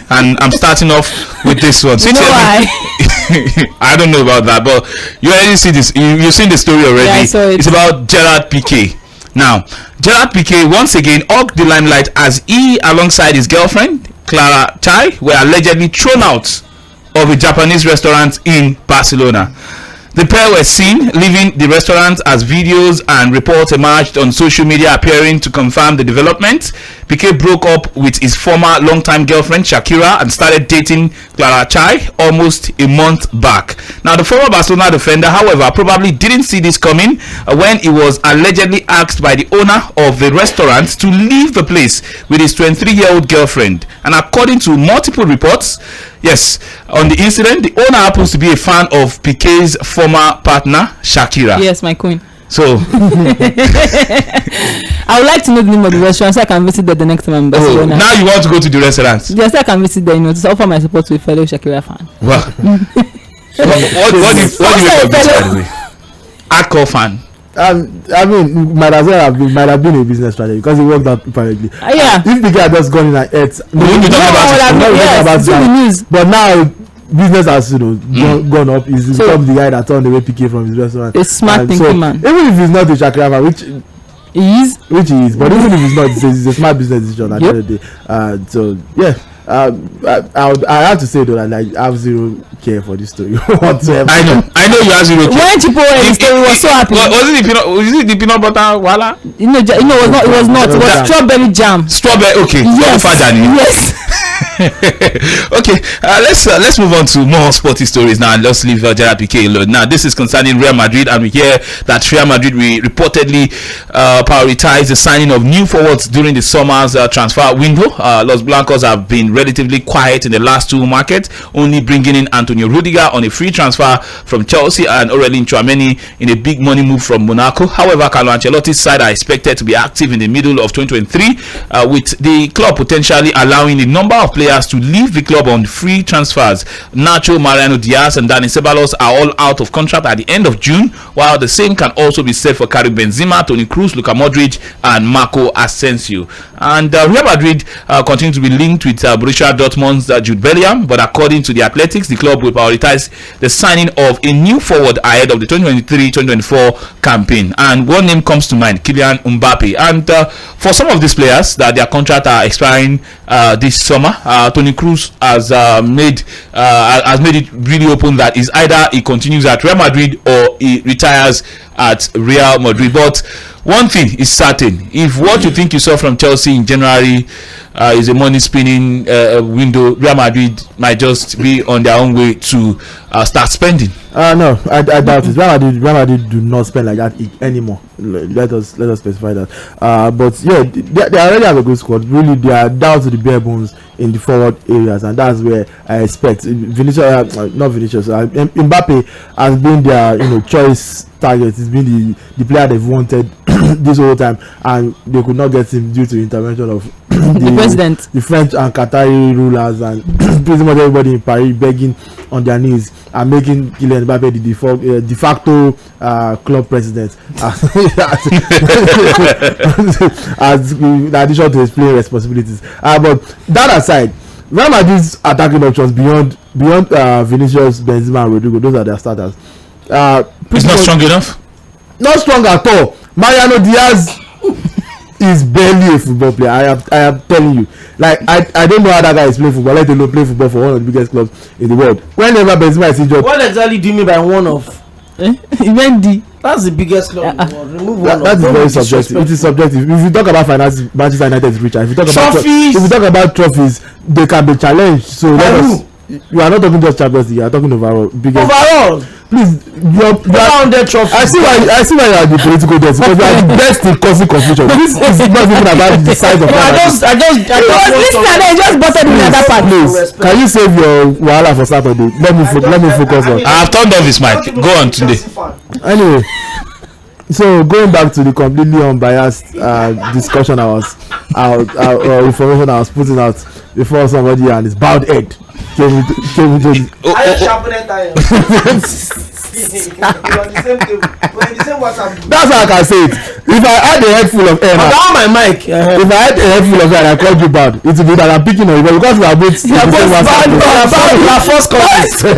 and I'm starting off with this one. You know why? I don't know about that, but you already see this. You've seen the story already. Yeah, I saw it. It's about Gerard Piqué. Now, Gerard Piqué once again hogged the limelight as he, alongside his girlfriend Clara Chai, were allegedly thrown out of a Japanese restaurant in Barcelona. The pair were seen leaving the restaurant as videos and reports emerged on social media appearing to confirm the development. Piqué broke up with his former longtime girlfriend Shakira and started dating Clara Chai almost a month back. Now, the former Barcelona defender, however, probably didn't see this coming when he was allegedly asked by the owner of the restaurant to leave the place with his 23-year-old girlfriend. And according to multiple reports, yes, on the incident, the owner happens to be a fan of Piqué's former partner, Shakira. Yes, my queen. So, I would like to know the name of the restaurant so I can visit there the next time I'm in Barcelona. now you want to go to the restaurant? Yes, I can visit there, to offer my support to a fellow Shakira fan. Wow. what do you make of this, by the way? Hardcore fan. I mean, might have been a business strategy because it worked out apparently. Yeah. If the guy had just gone in and ate, news. But now business has gone up. He's become the guy that turned away Piqué from his restaurant. A smart thinking man. Even if he's not a Shakira fan, which he is, but even if he's not, it's a smart business decision at the end of the day. So yeah. I have to say though that like, I have zero care for this story whatsoever. I know you have zero care. When people were in the story, was so happy. Was it the peanut butter wala? It was not. It was strawberry jam. Strawberry, okay. Yes. Okay, let's move on to more sporty stories now, and let's leave Gerard Piqué alone. Now, this is concerning Real Madrid, and we hear that Real Madrid will reportedly prioritize the signing of new forwards during the summer's transfer window. Los Blancos have been relatively quiet in the last two markets, only bringing in Antonio Rudiger on a free transfer from Chelsea and Aurelien Tchouameni in a big money move from Monaco. However, Carlo Ancelotti's side are expected to be active in the middle of 2023, with the club potentially allowing a number of players to leave the club on free transfers. Nacho, Mariano Diaz and Dani Ceballos are all out of contract at the end of June, while the same can also be said for Karim Benzema, Toni Kroos, Luka Modric and Marco Asensio. And Real Madrid continue to be linked with Borussia Dortmund's Jude Bellingham, but according to the Athletics, the club will prioritize the signing of a new forward ahead of the 2023-2024 campaign. And one name comes to mind, Kylian Mbappe. And for some of these players that their contracts are expiring this summer, Toni Kroos has made it really open that is either he continues at Real Madrid or he retires at Real Madrid. But one thing is certain: if what you think you saw from Chelsea in January is a money spinning window, Real Madrid might just be on their own way to start spending. No, I doubt it. Real Madrid do not spend like that anymore. Let us specify that. But yeah, they already have a good squad. Really, they are down to the bare bones in the forward areas, and that's where I expect Mbappe has been their choice target. He's been the player they've wanted this whole time, and they could not get him due to intervention of the president, the French and Qatari rulers, and pretty much everybody in Paris begging on their knees and making Kylian Mbappe the de facto club president as in addition to his playing responsibilities. But that aside, Real Madrid's attacking options beyond Vinicius, Benzema and Rodrigo, those are their starters. It's not strong enough? Not strong at all. Mariano Diaz is barely a football player. I am telling you. Like, I don't know how that guy is playing football, let alone play football for one of the biggest clubs in the world. Whenever Benzema is injured, what exactly do you mean by one of? Mendy. That's the biggest club in the world. Remove one that of. That is very subjective. It is subjective. If you talk about finance, Manchester United is richer. If you talk about trophies, they can be challenged. So you are not talking just Champions League. You are talking overall. Overall. Please, you are on the trophy. I see why you are the political desk, because you are the best in causing confusion. This is not even about the size of. I just butted in the other part. Please, can you save your wahala for Saturday? Let me focus on. I have turned off his mic. Go on today. Anyway, so going back to the completely unbiased discussion information I was putting out before somebody and his bowed head came into That's how I can say it. If I had a head full of air now, down my mic. if I had a head full of air and I called you bad, it would be that I'm picking on you, but because we are both We are first cousins. We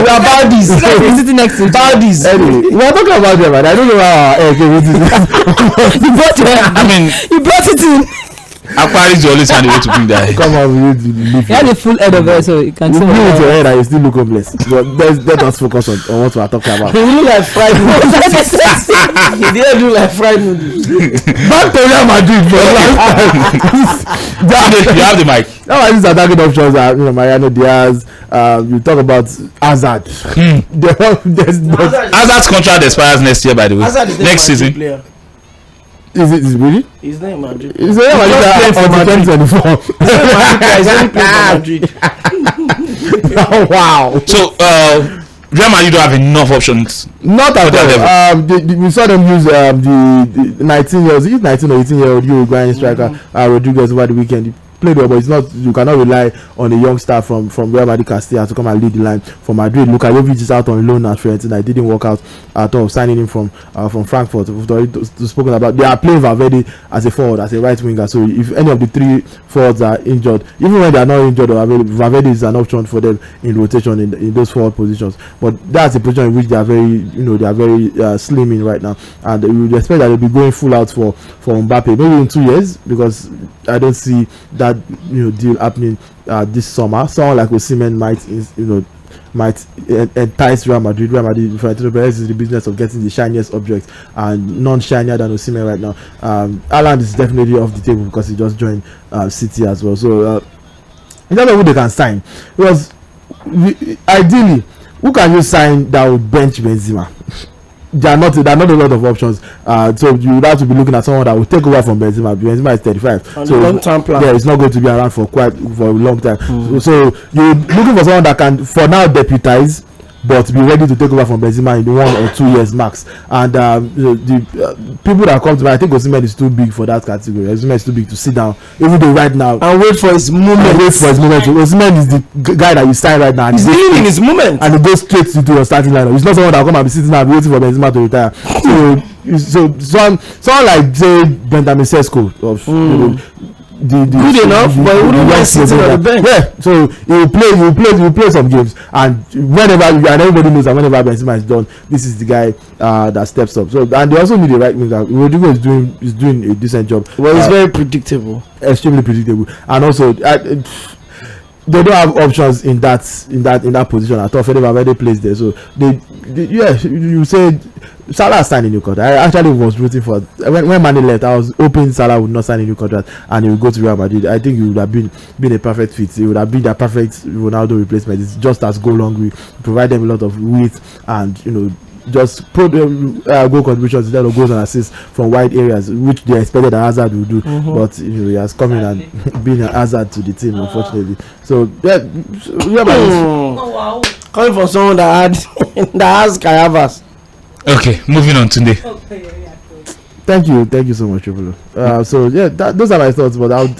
are baddies. We're sitting next to each other. Baddies. Anyway, we are talking about them, man. I don't know how our air came into this. You brought it. I mean, You brought it in. Aquarius you always find a way to bring that. Come on, we need to leave You had a full head of hair, so you can you see. bring it to your head and you still look homeless. But let us focus on what we are talking about. You look like fried noodles. You didn't look like fried noodles. Back to Real Madrid for You have the mic. now these attacking options are, Mariano Diaz. You talk about Hazard. There's Hazard's contract expires next year, by the way. Hazard is the Next Madrid season. player. is it really? His name Madrid. Is it Real Madrid for on 2024? He's only playing for Madrid. Oh, wow. So Real Madrid don't have enough options. Not at that all. We saw them use the 19 years, he's 19 or 18-year-old Uruguayan striker Rodriguez over the weekend. He played well, but it's not. You cannot rely on a young star from Real Madrid Castilla to come and lead the line for Madrid. Luka Jovic is out on loan at Fiorentina. It didn't work out at all. Signing him from Frankfurt. We've already spoken about. They are playing Valverde as a forward, as a right winger. So if any of the three forwards are injured, even when they are not injured or available, Valverde is an option for them in rotation in those forward positions. But that's a position in which they are very slim in right now, and we would expect that they'll be going full out for Mbappe maybe in 2 years, because I don't see that deal happening this summer. Someone like Osimhen might entice Real Madrid. Florentino Perez is the business of getting the shiniest object, and none shinier than Osimhen right now. Haaland is definitely off the table because he just joined City as well. So in terms of who they can sign, because ideally, who can you sign that would bench Benzema? There are not a lot of options. So you would have to be looking at someone that will take over from Benzema. Benzema is 35. On so the long-term plan. Yeah, it's not going to be around for a long time. So you're looking for someone that can, for now, deputize, but be ready to take over from Benzema in 1 or 2 years max. And the people that come to me, I think Osimhen is too big for that category. Osimhen is too big to sit down, even though right now, And wait for his moment. Osimhen is the guy that you sign right now. He's living in his moment. And he goes straight into your starting lineup. It's not someone that will come and be sitting there and be waiting for Benzema to retire. So someone like, say, Benjamin Sesko of Good enough, but he wouldn't mind sitting on the bench. Yeah, so he will play some games, and everybody knows that whenever Benzema is done, this is the guy that steps up. So, and they also need a right winger. Rodrigo is doing a decent job. Well, it's very predictable. Extremely predictable, and also they don't have options in that position at all. Fede Valverde plays there, so you said Salah signed a new contract. I actually was rooting for when Mane left. I was hoping Salah would not sign a new contract and he would go to Real Madrid. I think he would have been a perfect fit. He would have been the perfect Ronaldo replacement. It's just as goal long, provide them a lot of width and just put goal contributions instead of goals and assists from wide areas, which they expected that Hazard would do. But he has come in and been an Hazard to the team, unfortunately. So Real Madrid. Coming from someone that has Kayavas. Okay, moving on today. Thank you so much, Triple. So yeah, those are my thoughts. But I'm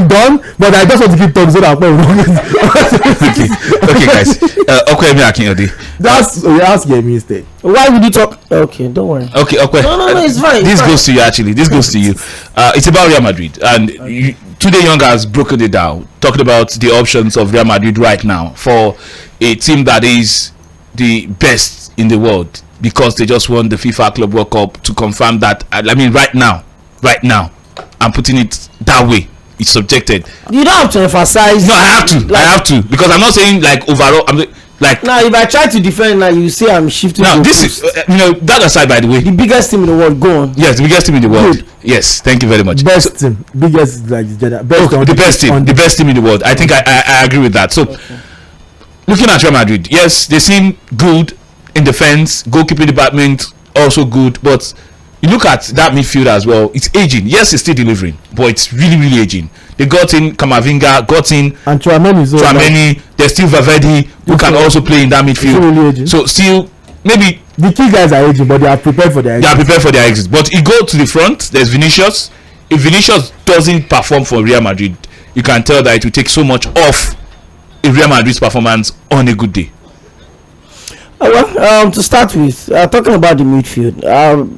done. But I just want to keep talking so that Okay, guys. Okay, ask Yemi instead. Why would you talk? Okay, don't worry. Okay. No, it's fine. This goes to you actually. This goes to you. It's about Real Madrid, and Tunde Young has broken it down, talking about the options of Real Madrid right now for a team that is the best in the world, because they just won the FIFA Club World Cup, to confirm that. I mean, right now, I'm putting it that way. It's subjected. You don't have to emphasize. No, I have to, because I'm not saying like overall. I'm like. Now, if I try to defend now, you say I'm shifting. Now, this is that aside, by the way. The biggest team in the world. Go on. Yes, the biggest team in the world. Good. Yes, thank you very much. Best team, biggest like the best team in the world. I think I agree with that. So, looking at Real Madrid, yes, they seem good in defense, goalkeeping department also good, but you look at that midfield as well, it's aging. Yes, it's still delivering, but it's really aging. They got in Kamavinga, and Tchouaméni. There's still Valverde, who can also play in that midfield. So still, maybe the key guys are aging, but they are prepared for their exit. But you go to the front, there's Vinicius. If Vinicius doesn't perform for Real Madrid, you can tell that it will take so much off a Real Madrid's performance on a good day. To start with, talking about the midfield,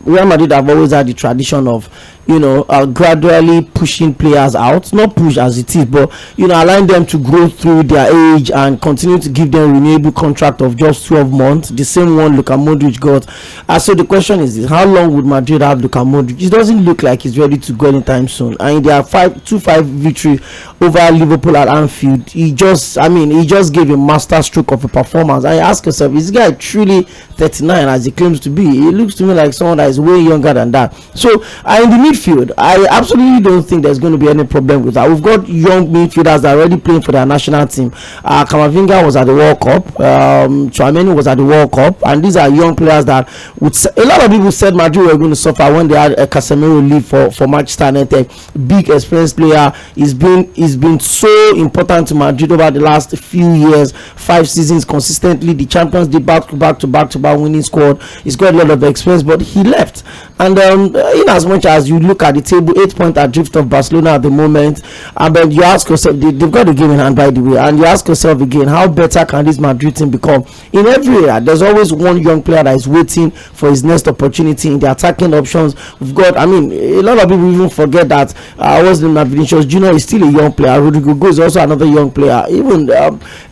Real Madrid have always had the tradition of, gradually pushing players out, not push as it is, but allowing them to grow through their age and continue to give them renewable contract of just 12 months, the same one Luka Modric got. So the question is this: how long would Madrid have Luka Modric? It doesn't look like he's ready to go anytime soon. And they are 2-5 victory over Liverpool at Anfield. He just gave a master stroke of a performance. And you ask yourself, is this guy truly 39 as he claims to be? He looks to me like someone that is way younger than that. So in the midfield, I absolutely don't think there's going to be any problem with that. We've got young midfielders that are already playing for their national team. Camavinga was at the World Cup. Tchouaméni was at the World Cup, and these are young players that a lot of people said Madrid were going to suffer when they had Casemiro leave for Manchester United. Big experienced player. He's been so important to Madrid over the last few years, 5 seasons consistently. The Champions League back to back winning squad. He's got a lot of experience, but he left. And in as much as you look at the table, 8 point adrift of Barcelona at the moment, and then you ask yourself, they've got the game in hand, by the way, and you ask yourself again, how better can this Madrid team become? In every area, there's always one young player that is waiting for his next opportunity in the attacking options. We've got, a lot of people even forget that Vinicius Junior is still a young player. Rodrigo Go is also another young player. Even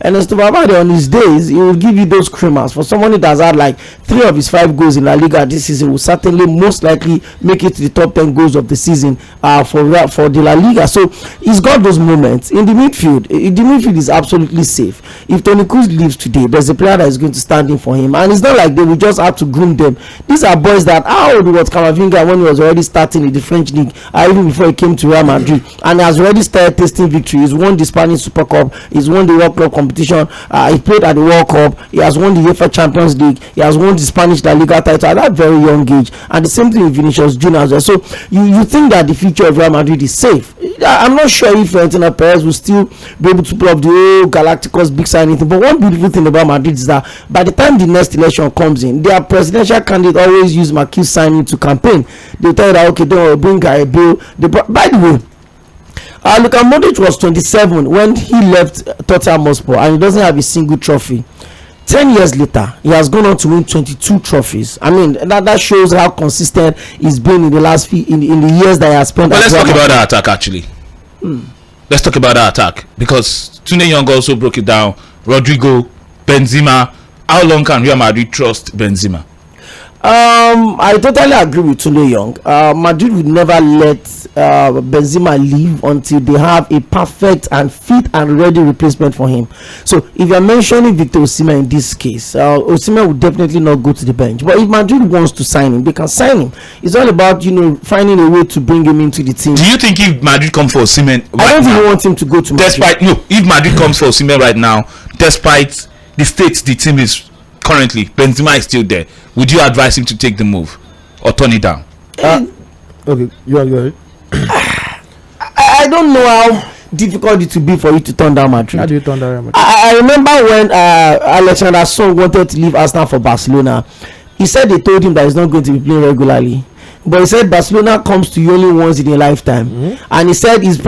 Ernesto Valverde on his days, he will give you those creamers. For someone that has had like 3 of his 5 goals in La Liga this season, will certainly most likely make it to the top 10 goals of the season for the La Liga. So he's got those moments in the midfield. The midfield is absolutely safe. If Toni Kroos leaves today, there's a player that is going to stand in for him, and it's not like they will just have to groom them. These are boys that how old was Camavinga when he was already starting in the French league, even before he came to Real Madrid, and he has already started tasting victory. He's won the Spanish Super Cup, he's won the World Club competition, he played at the World Cup, he has won the UEFA Champions League, he has won the Spanish La Liga title at that very young age, and the same thing with Vinicius Junior as well. So you think that the future of Real Madrid is safe. I'm not sure if Florentino Perez will still be able to pull up the whole Galacticos big signing thing, but one beautiful thing about Madrid is that by the time the next election comes in, their presidential candidate always use Marquis signing to campaign. They tell you that, okay, don't bring a bill. By the way, Luka Modric was 27 when he left Tottenham Hotspur, and he doesn't have a single trophy. 10 years later, he has gone on to win 22 trophies. That shows how consistent he's been in the last in the years that he has spent. Well, let's talk about that attack actually. Let's talk about that attack, because Tunde Young also broke it down. Rodrigo, Benzema. How long can Real Madrid trust Benzema? I totally agree with Tunde Young. Madrid would never let Benzema leave until they have a perfect and fit and ready replacement for him. So if you're mentioning Victor Osimhen in this case, Osimhen would definitely not go to the bench. But if Madrid wants to sign him, they can sign him. It's all about finding a way to bring him into the team. Do you think if Madrid comes for Osimhen, I don't even want him to go to Madrid. If Madrid comes for Osimhen right now, despite the state the team is currently, Benzema is still there, would you advise him to take the move or turn it down? Okay, you are good. I don't know how difficult it will be for you to turn down Madrid. How do you turn down Madrid? I remember when Alexander Song wanted to leave Arsenal for Barcelona. He said they told him that he's not going to be playing regularly. But he said Barcelona comes to you only once in a lifetime, and he said he's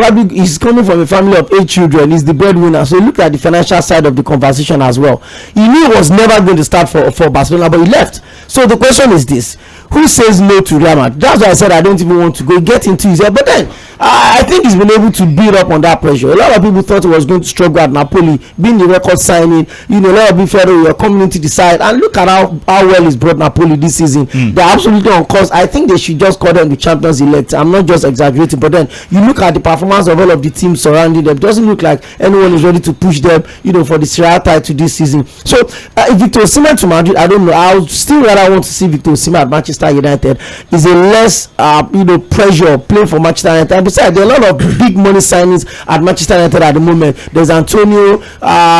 coming from a family of 8 children. He's the breadwinner, so look at the financial side of the conversation as well. He knew he was never going to start for Barcelona, but he left. So the question is this: who says no to Real Madrid? That's why I said I don't even want to go get into his head. But then I think he's been able to build up on that pressure. A lot of people thought he was going to struggle at Napoli, being the record signing. A lot of people felt we were coming into the side, and look at how well he's brought Napoli this season. They're absolutely on course. I think they should just call them the champions elect. I'm not just exaggerating, but then you look at the performance of all of the teams surrounding them. It doesn't look like anyone is ready to push them, for the Serie A title this season. So if Victor Osimhen to Madrid, I don't know. I would still rather want to see Victor Osimhen at Manchester United. Is a less pressure playing for Manchester United. And besides, there are a lot of big money signings at Manchester United at the moment. There's Antonio,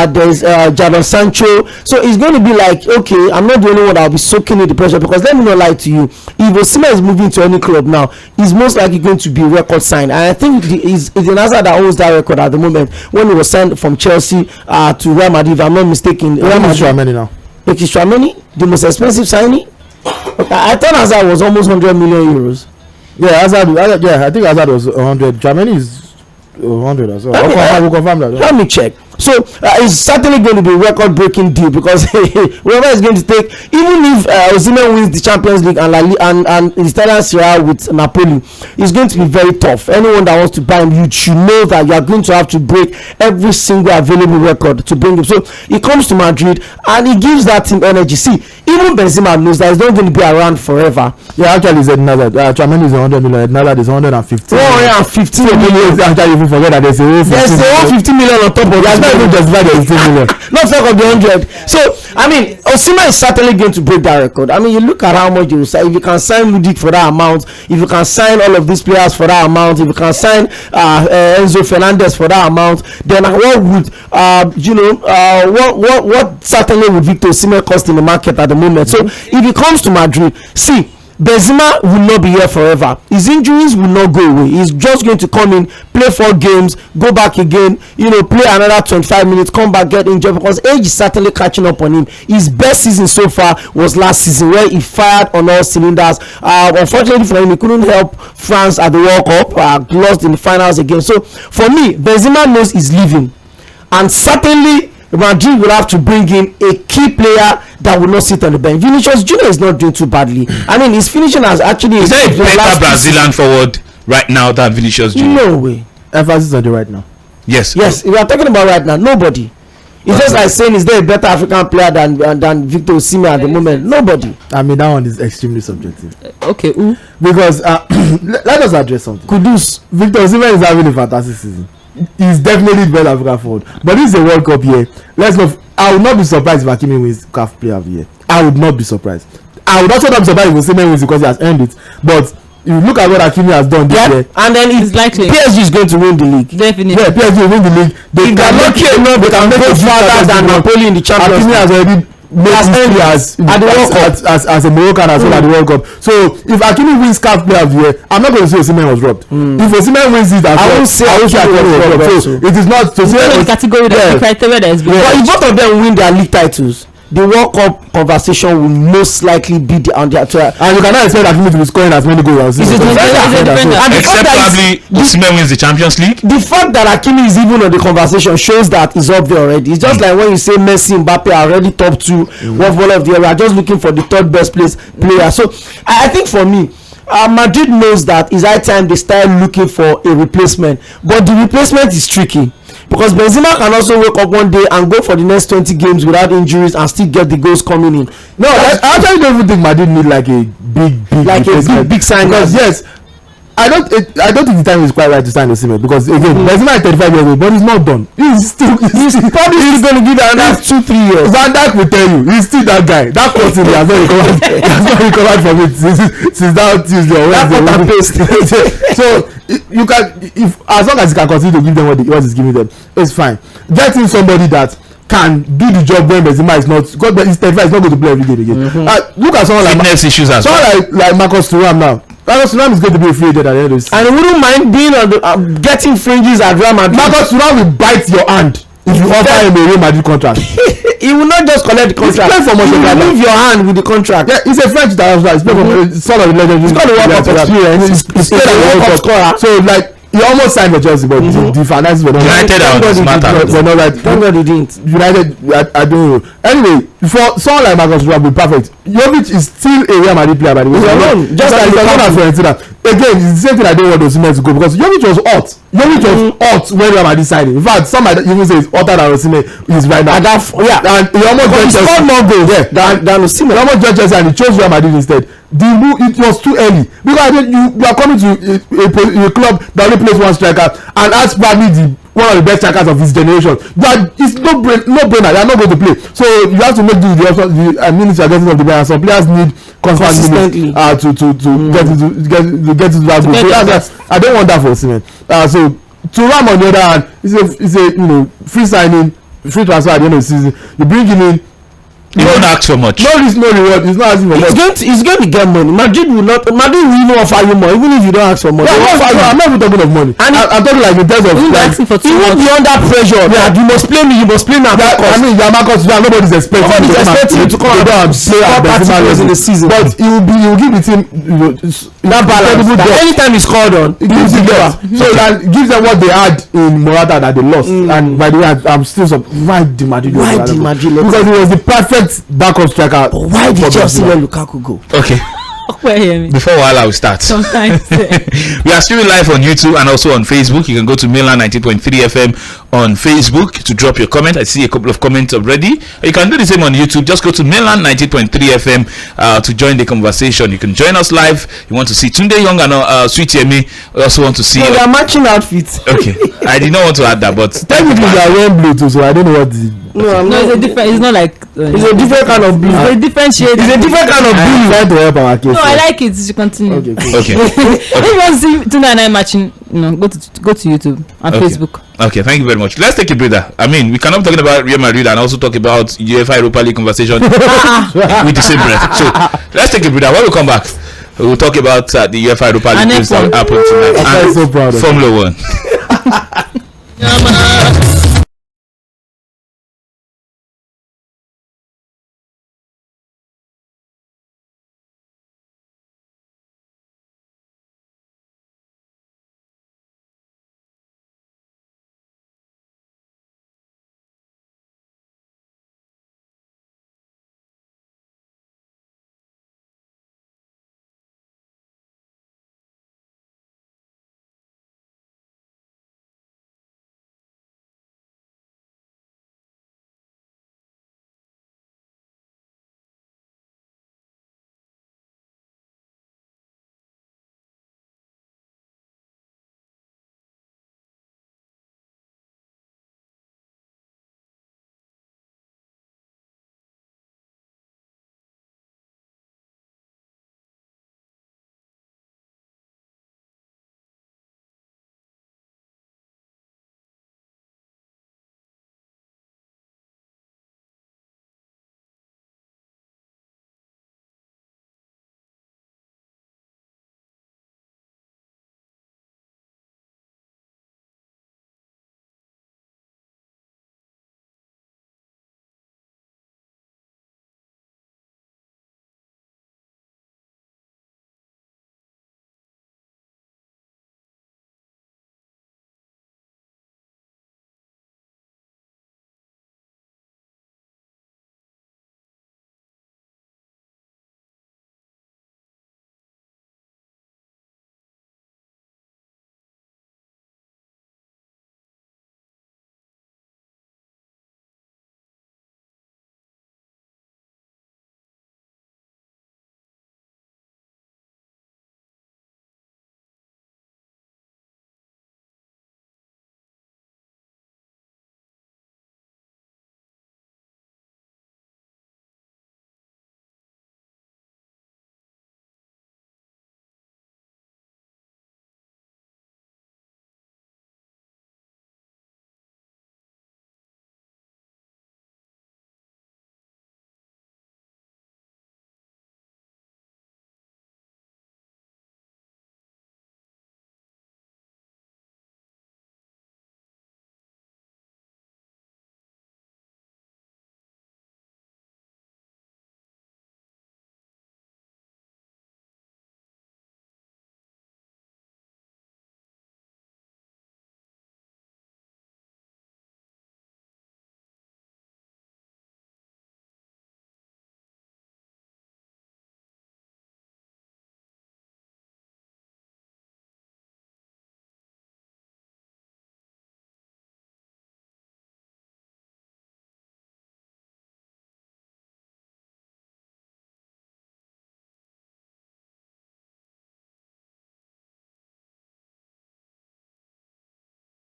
there's Jadon Sancho. So it's going to be like, okay, I'm not the only one that will be soaking in the pressure, because let me not lie to you, if Osimhen is moving to any club now, he's most likely going to be record signed. And I think it's the Nazar that owns that record at the moment. When he was signed from Chelsea to Real Madrid, if I'm not mistaken. How much Tchouaméni now? Tchouaméni, the most expensive signing. I thought Hazard was almost 100 million euros. Yeah, I think Hazard was 100. Tchouaméni is 100 as well. We'll confirm that. Let me check. So it's certainly going to be a record-breaking deal because whoever is going to take, even if Osimhen wins the Champions League and the Italian Serie A with Napoli, it's going to be very tough. Anyone that wants to buy him, you should know that you are going to have to break every single available record to bring him. So he comes to Madrid and he gives that team energy. See, even Benzema knows that he's not going to be around forever. Yeah, actually, it's another. Tchouaméni is 100 million. Another is 115. 115 million. Actually, if you forget that there's a 50 million on top of that. Not even just like 18 million. Not talk of the 100. So I mean, Osimhen is certainly going to break that record. I mean, you look at how much you will sign. If you can sign Ludic for that amount, if you can sign all of these players for that amount, if you can sign Enzo Fernandez for that amount, then what would what certainly would Victor Osimhen cost in the market at the moment? So if he comes to Madrid, see, Benzema will not be here forever. His injuries will not go away. He's just going to come in, play 4 games, go back again, play another 25 minutes, come back, get injured, because age is certainly catching up on him. His best season so far was last season, where he fired on all cylinders. Unfortunately for him, he couldn't help France at the World Cup, lost in the finals again. So for me, Benzema knows he's leaving, and certainly Madrid will have to bring in a key player that will not sit on the bench. Vinicius Junior is not doing too badly. I mean, his finishing has actually. Is there a better Brazilian forward right now than Vinicius Junior? No way. Emphasis on the right now. Yes. We are talking about right now. Nobody. It's just like saying, is there a better African player than Victor Osimhen at the moment? Nobody. I mean, that one is extremely subjective. Okay. Because let us address something. Kudus. Victor Osimhen is having a fantastic season. He's definitely the best African forward. But this is a World Cup year. I would not be surprised if Hakimi wins CAF Player of the Year. I would not be surprised. I would also not be surprised if Osimhen wins because he has earned it. But if you look at what Hakimi has done this year, and then it's likely PSG is going to win the league. Definitely. Yeah, PSG will win the league. They are lucky enough, they can go farther than Napoli in the Champions League. Hakimi has already made history as a Moroccan as well at the World Cup. So if Hakimi wins CAF Player of the Year, I'm not going to say Osimhen was robbed. If Osimhen wins it, I won't say Hakimi was robbed. So it is not to say the category that the criteria that is being. But if both of them win their league titles, the World Cup conversation will most likely be on their tour. And you cannot expect Hakimi to be scoring as many goals as except probably Osimhen wins the Champions League. The fact that Hakimi is even on the conversation shows that he's up there already. It's just like when you say Messi, Mbappe are already top 2 one of the year. We are just looking for the third best player. So I think for me, Madrid knows that it's high time they start looking for a replacement, but the replacement is tricky. Because Benzema can also wake up one day and go for the next 20 games without injuries and still get the goals coming in. No, I actually don't even think Madrid need like a big sign. Because yes, I don't think the time is quite right to sign Osimhen, because again, Benzema is 35 years old, but he's not done. He's probably going to give it another 2-3 years. Van Dijk will tell you, he's still that guy. That person he has not recovered. He has not recovered from it since that Tuesday or Wednesday. So you can, if as long as he can continue to give them what he's giving them, it's fine. Getting somebody that can do the job when Benzema is not, because he's 35, he's not going to play every game again. Look at someone like fitness issues as well. Like Marcus Thuram now. Marcus Thuram is going to be a free agent at the end of the season. And he wouldn't mind being on the getting fringes at Real Madrid. Marcus Thuram will bite your hand if you offer him a Real Madrid contract. He will not just collect the contract. He's playing for He will leave your hand with the contract. Yeah, he's a French international. He's playing for son of the legend. He's got the World Cup experience. He's played the World Cup scorer. So like, he almost signed for Chelsea, but the finances were not right. United were not right. Thank God he didn't. United, I don't know. Anyway, for someone like Marcus Thuram, will be perfect. Jovic is still a Real Madrid player, by the way. Just like he's not Fiorentina. Again, it's the same thing I don't want Osimhen to go, because Jovic was hot. Jovic was hot when Real Madrid signed him. In fact, some might even say it's hotter than Osimhen is right now. And he almost joined Chelsea. He scored more goals than Osimhen. He almost joined Chelsea and he chose Real Madrid instead. It was too early, because you are coming to a club that only plays one striker, and as probably one of the best strikers of his generation. That is no brainer. They are not going to play. So you have to make the minutes you are getting of the player. Some players need constant minutes to get into that group. So I don't want that for Osimhen. So Thuram on the other hand, is a free signing, free transfer at the end of the season. You bring him in. He won't ask for much. No risk, no reward. It's not asking for much. It's going to get money. Madrid will even offer you more, even if you don't ask for money. Yeah, I'm not even talking of money. I'm talking like in terms of like, he won't be under pressure. Yeah, you must play me. You must play me. I mean, Marcus, nobody's expecting you to come and play at Benzema in the season. But he will give the team that balance. Anytime he's called on, it gives them that. So that gives them what they had in Morata that they lost. And by the way, I'm still why Di Madrid? Because he was the perfect backup striker. But why did Chelsea let Lukaku go? Okay. Before Wala we start. Sometimes we are streaming live on YouTube and also on Facebook. You can go to Milan 90.3 FM on Facebook to drop your comment. I see a couple of comments already. You can do the same on YouTube. Just go to Milan 90.3 FM to join the conversation. You can join us live. You want to see Tunde Young and Sweet Yemi. We also want to see. We are matching outfits. Okay, I did not want to add that, but technically they are wearing blue too, so I don't know what the. No, it's a different. It's not like. It's a different kind of blue. It's a different shade. It's a different kind of blue. Trying to help our case. No, I like it. You should continue. Okay, cool. Okay. If you want to see Tunde and I matching, go to YouTube and Facebook. Okay, thank you very much. Let's take a breather. I mean, we cannot be talking about Real Madrid and also talk about UEFA Europa League conversation with the same breath. So let's take a breather. When we come back, we'll talk about the UEFA Europa League games that happened tonight. I'm so proud of Formula 1.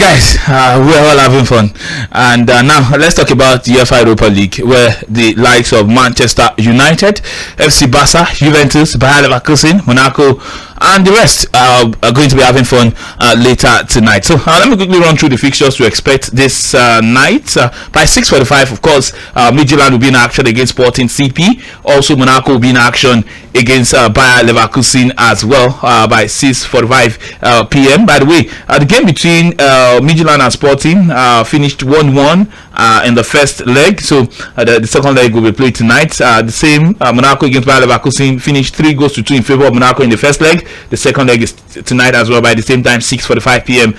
Guys, we're all having fun, and now let's talk about the UEFA Europa League, where the likes of Manchester United, FC Barca, Juventus, Bayer Leverkusen, Monaco, and the rest are going to be having fun later tonight. So let me quickly run through the fixtures to expect this night. By 6:45, of course, Midtjylland will be in action against Sporting CP. Also, Monaco will be in action against Bayer Leverkusen as well by 6:45 p.m. By the way, the game between Midtjylland and Sporting finished 1-1 in the first leg. So the second leg will be played tonight. The same Monaco against Bayer Leverkusen finished 3-2 in favor of Monaco in the first leg. The second leg is tonight as well by the same time, 6:45 p.m.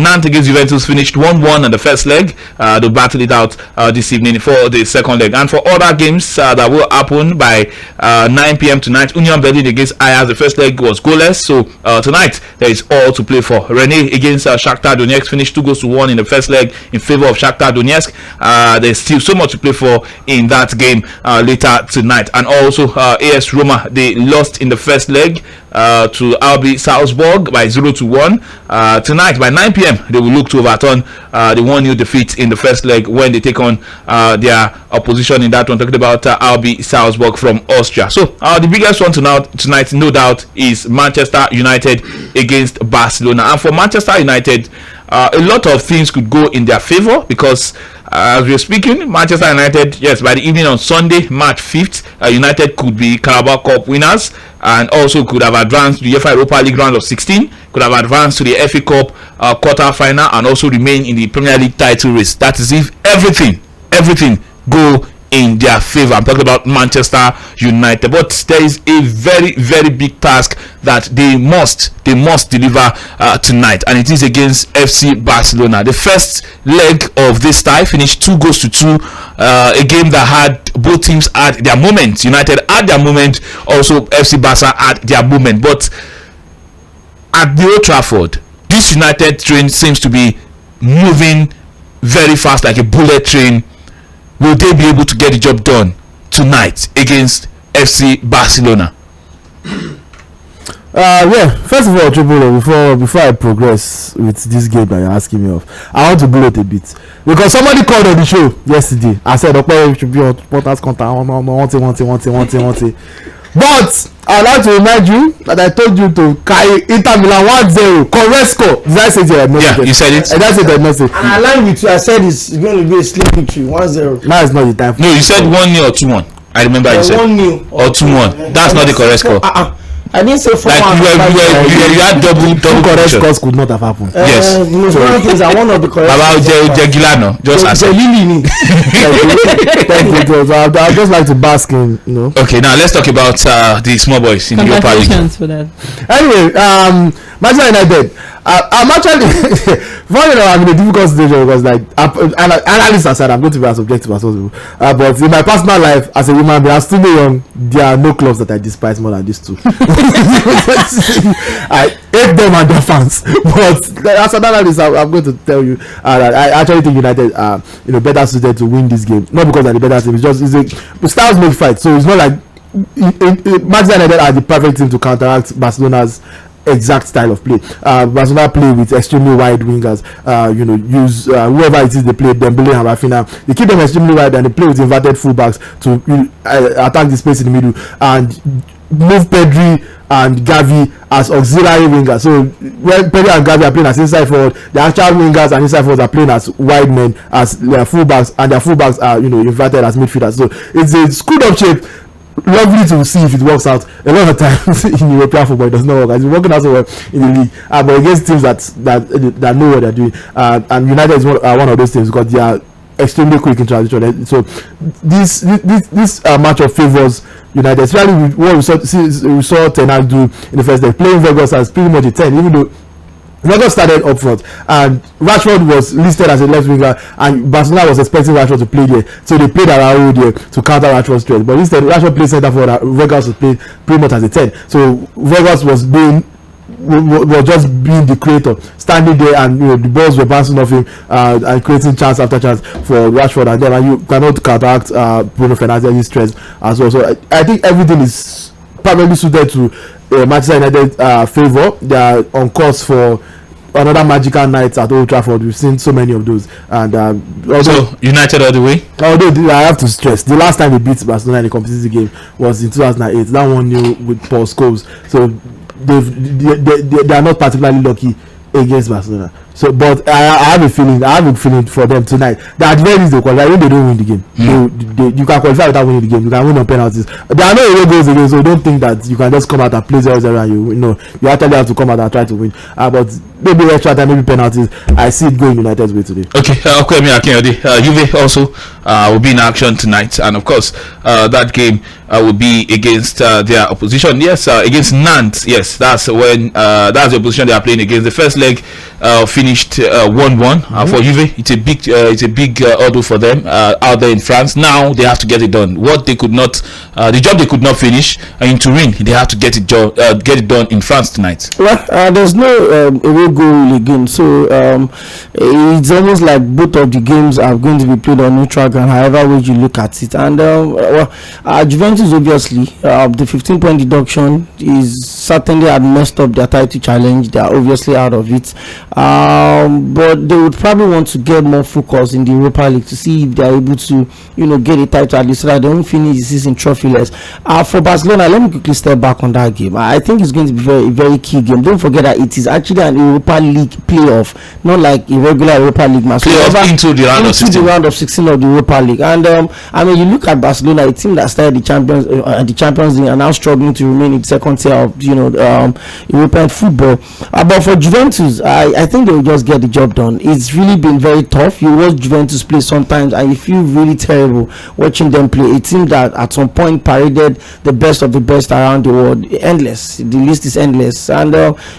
Nantes against Juventus finished 1-1 in the first leg. They'll battle it out this evening for the second leg. And for other games that will happen by 9 p.m. tonight, Union Berlin against Ajax, the first leg was goalless. So tonight there is all to play for. Rennes against Shakhtar Donetsk finished 2-1 in the first leg in favor of Shakhtar Donetsk. There's still so much to play for in that game later tonight. And also AS Roma, they lost in the first leg to RB Salzburg by 0-1. Tonight by 9 p.m. they will look to overturn the 1-0 defeat in the first leg when they take on their opposition in that one. Talking about RB Salzburg from Austria. So the biggest one tonight, no doubt, is Manchester United against Barcelona. And for Manchester United, a lot of things could go in their favor because as we're speaking, Manchester United, yes, by the evening on Sunday, March 5th, United could be Carabao Cup winners and also could have advanced to the UEFA Europa League round of 16, could have advanced to the FA Cup quarter final, and also remain in the Premier League title race. That is if everything go in their favor. I'm talking about Manchester United, but there is a very, very big task that they must deliver tonight, and it is against FC Barcelona. The first leg of this tie finished 2-2, a game that had both teams at their moment. United at their moment, also FC Barca at their moment. But at the Old Trafford, this United train seems to be moving very fast, like a bullet train. Will they be able to get the job done tonight against FC Barcelona? Yeah, first of all, Triple, before I progress with this game that you're asking me of, I want to gloat a bit because somebody called on the show yesterday. I said, "Okay, should be on Porter's contact. Want." But I'd like to remind you that I told you to carry Inter Milan 1-0 correct score. Did I say it? Yeah, you said it. And that's it. And I aligned with you. I said it's going to be a slim victory, 1-0. Now it's not the time. No, you said 1-0 or 2-1. I remember you said 1-0 or 2-1. That's not the correct score. I didn't say 4-1. Like you had double correct scores could not have happened. Yes. The most important things are one of the correct. About Jegilano, just as Thank you. So I'd just like to bask in, Okay, now let's talk about the small boys in the Europa League. Congratulations for that. Anyway, Manchester United. I'm actually, I'm in a difficult situation because, like, analysts aside, I'm going to be as objective as possible. But in my personal life, as a human being, I'm still young. There are no clubs that I despise more than these two. I hate them and their fans. But as an analyst, I'm going to tell you that I actually think United are, better suited to win this game. Not because they're the better team. It's just styles make fight. So it's not like Manchester United are the perfect team to counteract Barcelona's exact style of play. Barcelona play with extremely wide wingers. Use whoever it is they play, Dembele and Rafinha. They keep them extremely wide and they play with inverted fullbacks to attack the space in the middle and move Pedri and Gavi as auxiliary wingers. So when Pedri and Gavi are playing as inside forward, the actual wingers and inside forwards are playing as wide men, as their fullbacks, and their fullbacks are inverted as midfielders. So it's a screwed up shape. Lovely to see if it works out. A lot of times in European football it does not work. It's working out so well in the league, but against teams that know what they're doing. And United is one of those teams because they are extremely quick in transition. So this matchup favors United, especially with what we saw Ten Hag do in the first day, playing Vegas as pretty much a 10, even though Vegas started up front and Rashford was listed as a left winger and Barcelona was expecting Rashford to play there, so they played around there to counter Rashford's strength. But instead Rashford played centre forward and Vegas was played pretty much as a 10. So Vegas was just being the creator, standing there, and the balls were bouncing off him and creating chance after chance for Rashford, and you cannot counteract Bruno Fernandes's strength as well. So I think everything is perfectly suited to Manchester United favor. They are on course for another magical night at Old Trafford. We've seen so many of those, and so United all the way. Although I have to stress, the last time they beat Barcelona in a competitive game was in 2008. That 1-0 with Paul Scholes. So they are not particularly lucky against Barcelona. So, but I have a feeling for them tonight that at the very least they qualify. When they don't win the game, you can qualify without winning the game. You can win on penalties. There are no away goals again, so don't think that you can just come out and play 0-0 and you actually have to come out and try to win. But maybe extra time, maybe penalties. I see it going United's way today. Okay, Juve also will be in action tonight, and of course that game will be against their opposition. Yes, against Nantes. Yes, that's the opposition they are playing against. The first leg finished 1-1 for Juve. It's a big hurdle for them out there in France. Now they have to get it done. The job they could not finish in Turin, they have to get it done in France tonight. Well, there's no away goal again, so it's almost like both of the games are going to be played on neutral ground, however way you look at it. And Juventus, obviously, the 15-point deduction is certainly had messed up their title challenge. They are obviously out of it, but they would probably want to get more focus in the Europa League to see if they are able to, get a title at least so that they don't finish the season trophyless. For Barcelona, let me quickly step back on that game. I think it's going to be very, very key game. Don't forget that it is actually an Europa League playoff, not like a regular Europa League match. Playoff into the round of 16 of the Europa League. And you look at Barcelona, a team that started the Champions League and now struggling to remain in the second tier of European football. But for Juventus, I think they will just get the job done. It's really been very tough. You watch Juventus play sometimes and you feel really terrible watching them play. A team that at some point paraded the best of the best around the world. Endless. The list is endless. And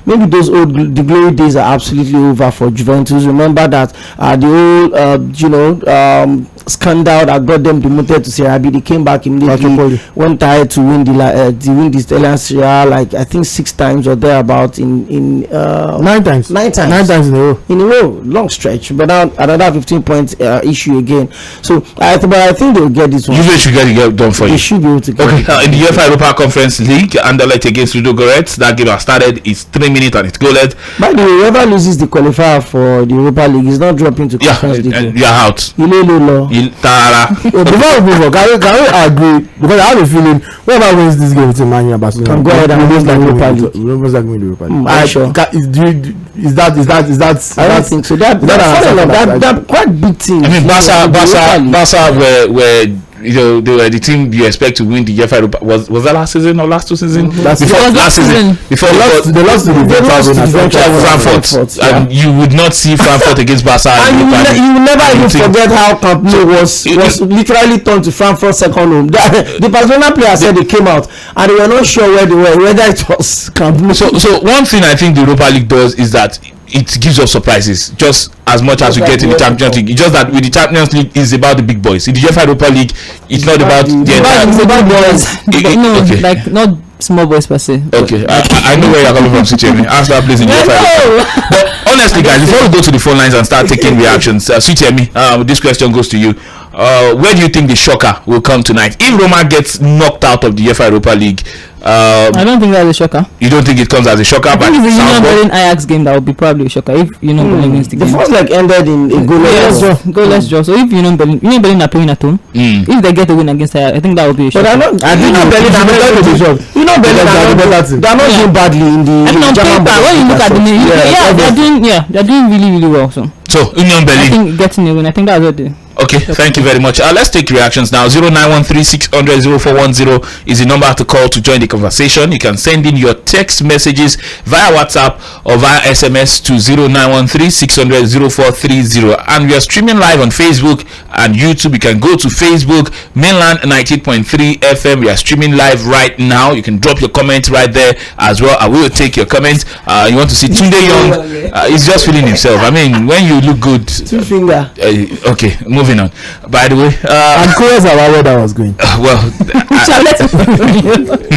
maybe the glory days are absolutely over for Juventus. Remember that the whole scandal that got them demoted to Serie B. They came back immediately, went ahead to win the Italian Serie A, like I think 6 times or thereabout in 9 times in a row, long stretch. But now another 15-point issue again. So I think they'll get this one. Juve should get it done for you. They should be able to get it. In the UEFA Europa Conference League, Anderlecht against Ludogorets, that game has started. It's 3 minutes and it's goalled. By the way, whoever loses the qualifier for the Europa League is not dropping to Conference League. You're out. Before we move on, can we agree? Because I have a feeling whoever wins this game between Man U and Barcelona can go ahead and win the Europa League. Is that? I don't think so. That quite big team. I mean, Barca were they were the team you expect to win the UEFA Europa. Was that last season or last 2 seasons? Last season. Before they lost to Frankfurt. And you would not see Frankfurt against Barca. And you will never even forget how Camp Nou was literally turned to Frankfurt's second home. The Barcelona players said they came out and they were not sure where they were, whether it was Camp Nou. So one thing I think the Europa League does is that it gives us surprises just as much as we get in the Champions League. It's just that with the Champions League, it's about the big boys. In the UEFA Europa League, it's not about the entire boys. Like not small boys per se. Okay, I know where you're coming from, Suchemi. After that plays in the UEFA Europa. But honestly, guys, before we go to the phone lines and start taking reactions, Suchemi, this question goes to you. Where do you think the shocker will come tonight? If Roma gets knocked out of the UEFA Europa League, I don't think that's a shocker. You don't think it comes as a shocker? I think it's the Union Berlin Ajax game that would be probably a shocker if Union Berlin wins the game. The first leg ended in a goalless draw. So if Union Berlin are playing at home, if they get a win against Ajax, I think that would be a shocker. But Union Berlin are not doing badly in the German. When you look at the name, they're doing really, really well. So Union Berlin, I think getting a win, I think that's what they. Okay, thank you very much. Let's take reactions now. 0913-600-0410 is the number to call to join the conversation. You can send in your text messages via WhatsApp or via SMS to 0913-600-0430. And we are streaming live on Facebook and YouTube. You can go to Facebook, Mainland 98.3 FM. We are streaming live right now. You can drop your comments right there as well. I will take your comments. You want to see Tunde Young? He's just feeling himself. I mean, when you look good. Two finger. Okay, moving on. By the way, I'm curious about where that was going.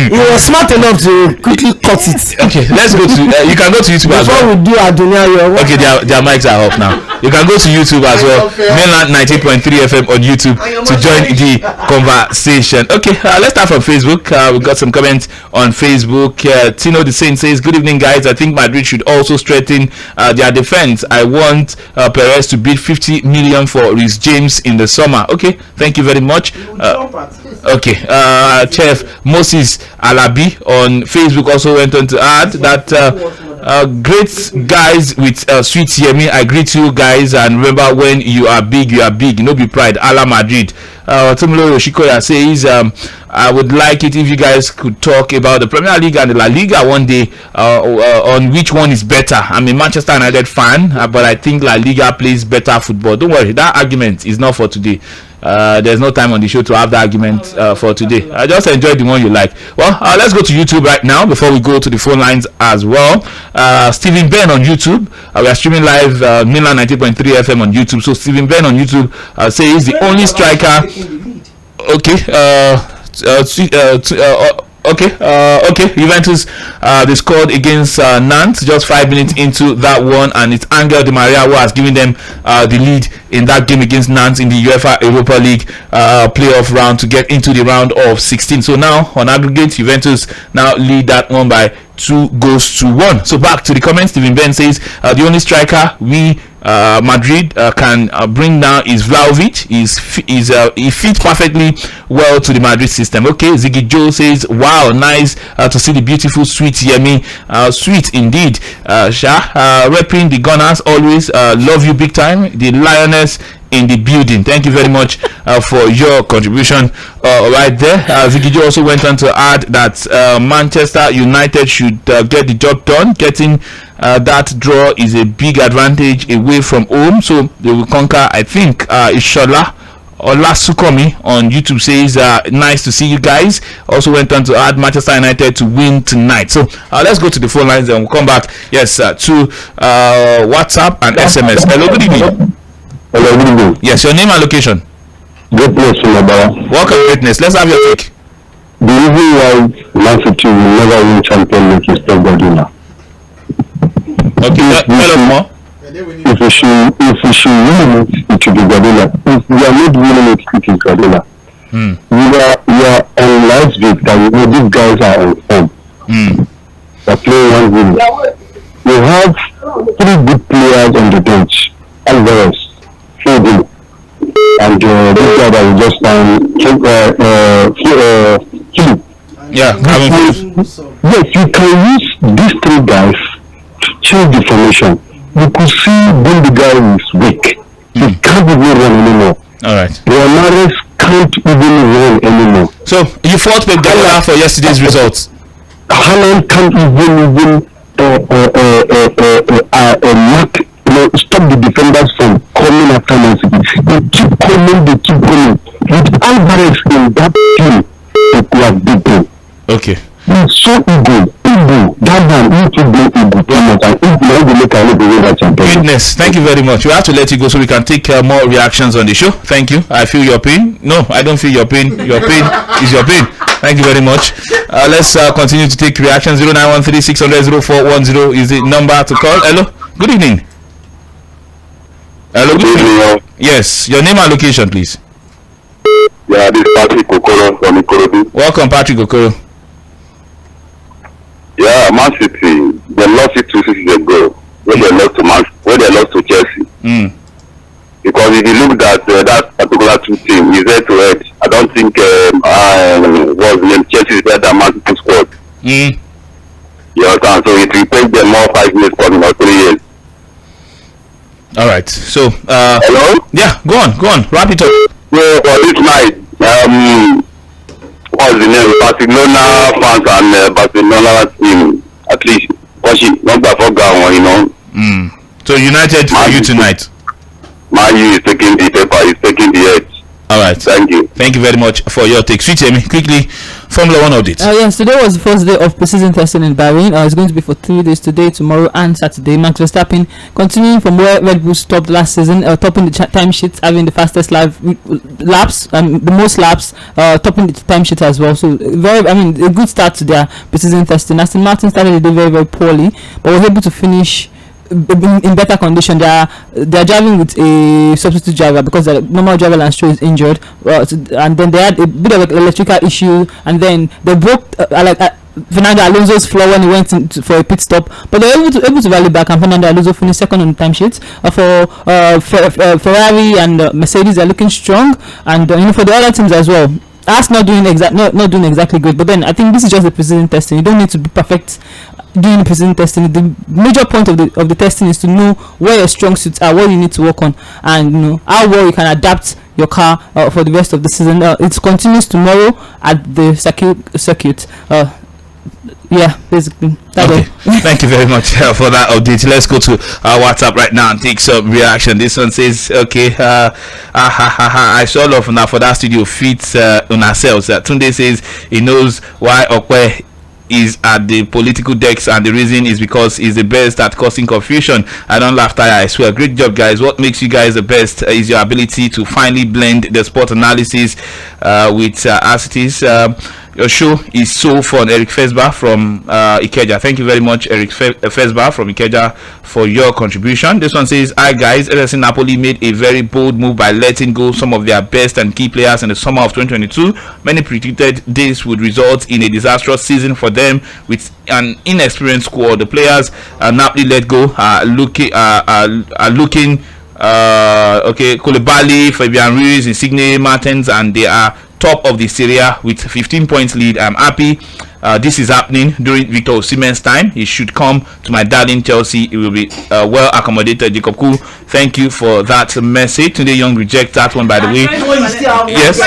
He was smart enough to quickly cut it. Okay, let's go to. You can go to YouTube before we do Adunia. Okay, their mics are up now. You can go to YouTube as well. Mainland 90.3 FM on YouTube to join the conversation. Okay, let's start from Facebook. We got some comments on Facebook. Tino the Saint says, "Good evening, guys. I think Madrid should also strengthen their defense. I want Perez to bid 50 million for Reece James in the summer." Okay, thank you very much. Okay, Chef Moses Alabi on Facebook also went on to add that great guys with sweet Yemi. I greet you guys, and remember, when you are big, no be pride. Ala Madrid. Tumuloro Shikoya says, I would like it if you guys could talk about the Premier League and the La Liga one day, on which one is better. I'm a Manchester United fan, but I think La Liga plays better football. Don't worry, that argument is not for today. There's no time on the show to have the argument for today. I just enjoyed the one you like. Well, let's go to YouTube right now before we go to the phone lines as well. Stephen Ben on YouTube. We are streaming live Milan 90.3 FM on YouTube. So Stephen Ben on YouTube says the only striker. Okay. Juventus they scored against Nantes just 5 minutes into that one, and it's Angel Di Maria who has given them the lead in that game against Nantes in the UEFA Europa League playoff round to get into the round of 16. So now on aggregate, Juventus now lead that one by 2-1. So back to the comments. Steven Ben says the only striker Madrid can bring down is Vlahovic. He fits perfectly well to the Madrid system. Okay, Ziggy Joe says, wow, nice to see the beautiful sweet Yemi. Sweet indeed. Repping the Gunners always. Love you big time. The Lioness in the building. Thank you very much for your contribution right there. Ziggy Joe also went on to add that Manchester United should get the job done. Getting that draw is a big advantage away from home, so they will conquer. I think Ishola Olasukomi on YouTube says, nice to see you guys. Also went on to add Manchester United to win tonight. So let's go to the phone lines and we'll come back. Yes, to WhatsApp and SMS. Hello, good evening. Hello, good evening. Yes, your name and location. Greatness from Abara. Welcome, Greatness. Let's have your take. The reason why Man City will never win Champions League is Pep Guardiola. Okay, tell us more. If we should win it, it should be Guardiola. If we are not winning it, it is Guardiola. We are on last week that we know these guys are on form. They're playing one game. We have 3 good players on the bench. Alvarez, Foden, and this guy that we just found, Philip. Yeah, yes, you can use these 3 guys to change the formation. You could see when the guy is weak, he can't even run anymore. All right. Ramirez can't even run anymore. So you fought Pep Guardiola for yesterday's results. Haaland can't even stop the defenders from coming after Man City. They keep coming. With Alvarez in that team, they could have beaten. Okay. It's so ego. That man need to be ego too much, and if not, they make a little bit of champion. Goodness, thank you very much. We have to let you go so we can take more reactions on the show. Thank you. I feel your pain. No, I don't feel your pain. Your pain is your pain. Thank you very much. Let's continue to take reactions. 0913-600-0410 is the number to call. Hello. Good evening. Hello. Good evening. Yes. Your name and location, please. Yeah, this is Patrick Okoro from Ikorodu. Welcome, Patrick Okoro. Yeah, Man City, they lost it 2 seasons ago when they lost to Chelsea. Because if you look at that particular 2 teams, is head to head. I don't think was named Chelsea is better than Man City squad. You understand? So it will take them more 5 years for 3 years. All right. So hello? Yeah, go on. Wrap it up. So for this night, what's the name? Barcelona fans and Barcelona team, at least not for Gawon, you know. So United for you tonight. Man U is taking the paper, is taking the edge. All right. Thank you. Thank you very much for your take. Sweet Amy, quickly, Formula 1 update. Yes, today was the first day of pre-season testing in Bahrain. It's going to be for 3 days, today, tomorrow, and Saturday. Max Verstappen continuing from where Red Bull stopped last season, topping the timesheets, having the fastest laps and the most laps, topping the timesheet as well. So a good start to their pre-season testing. Aston Martin started the day very, very poorly, but was able to finish in better condition. They are driving with a substitute driver because the normal driver Lance is injured, and then they had a bit of an electrical issue, and then they broke Fernando Alonso's floor when he went for a pit stop, but they were able to rally back, and Fernando Alonso finished second on the timesheet. For Ferrari and Mercedes, they're looking strong, and for the other teams as well. Us not doing exactly good, but then I think this is just the precision testing. You don't need to be perfect doing the precision testing. The major point of the testing is to know where your strong suits are, what you need to work on, and how well you can adapt your car for the rest of the season. It continues tomorrow at the circuit. Yeah, basically. Okay. Thank you very much for that update. Let's go to WhatsApp right now and take some reaction. This one says, okay, I saw love now for that studio fits on ourselves. Tunde says he knows why Okwe is at the political decks, and the reason is because he's the best at causing confusion. I don't laugh, tire, I swear. Great job, guys. What makes you guys the best is your ability to finally blend the sport analysis with as it is. Your show is so fun. Eric Fesba from Ikeja. Thank you very much, Eric Fesba from Ikeja, for your contribution. This one says, hi guys, LSC Napoli made a very bold move by letting go some of their best and key players in the summer of 2022. Many predicted this would result in a disastrous season for them with an inexperienced squad. The players Napoli let go are looking okay, Koulibaly, Fabian Ruiz, Insigne, Martins, and they are top of the Serie A with 15 points lead. I'm happy this is happening during Victor Osimhen's time. He should come to my darling Chelsea. It will be well accommodated. Jacob Koo, thank you for that message. Today Young reject that one, by the way. Yes.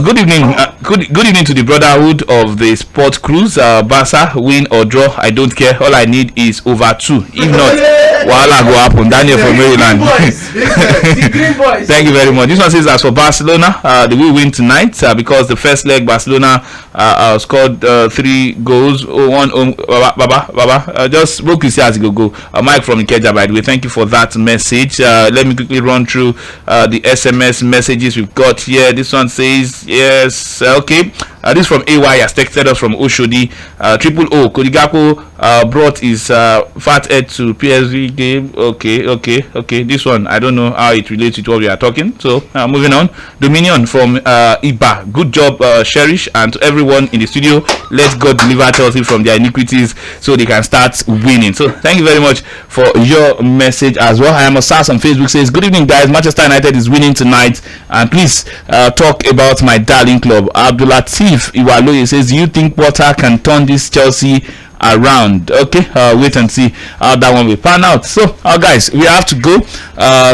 Good evening. Good evening to the brotherhood of the sport cruise. Barca win or draw, I don't care. All I need is over 2. If not, Wala go happen. Daniel from Maryland. Thank you very much. This one says, as for Barcelona, they will win tonight because the first leg Barcelona scored 3 goals. 1 Baba. Just broke you see as you go. Mike from Ikeja, by the way. Thank you for that message. Let me quickly run through the SMS messages we've got here. This one says, yes, okay. This from AY has texted us from Oshodi. Triple O Kodigapo brought his fat head to PSV game. Okay. This one, I don't know how it relates to what we are talking. So moving on. Dominion from Iba. Good job, Cherish, and to everyone in the studio. Let God deliver Chelsea from their iniquities so they can start winning. So thank you very much for your message as well. I am Osas on Facebook says, good evening guys. Manchester United is winning tonight, and please talk about my darling club. Abdulatif Iwaloye says, you think Potter can turn this Chelsea around? Okay, wait and see how that one will pan out. So guys, we have to go.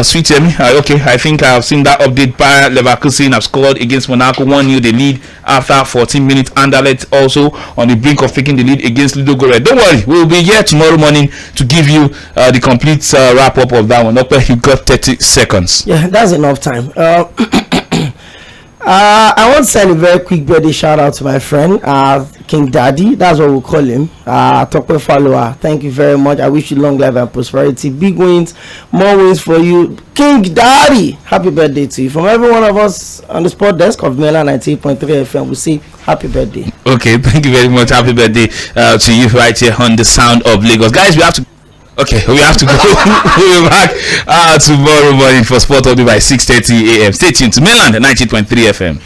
Sweet Emi, okay, I think I have seen that update. Bayer Leverkusen have scored against Monaco, 1-0 the lead after 14 minutes. Anderlecht also on the brink of taking the lead against Ludogorets. Don't worry, we'll be here tomorrow morning to give you the complete wrap up of that one. Okay, you got 30 seconds. Yeah, that's enough time. I want to send a very quick birthday shout out to my friend King Daddy. That's what we'll call him. Tokwe follower. Thank you very much. I wish you long life and prosperity. Big wins, more wins for you, King Daddy. Happy birthday to you. From every one of us on the sport desk of Mela 98.3 FM, we say happy birthday. Okay, thank you very much. Happy birthday to you right here on the Sound of Lagos. Guys, we have to go. We'll be back tomorrow morning for Sport Update by 6:30 a.m. Stay tuned to Mainland 90.3 FM.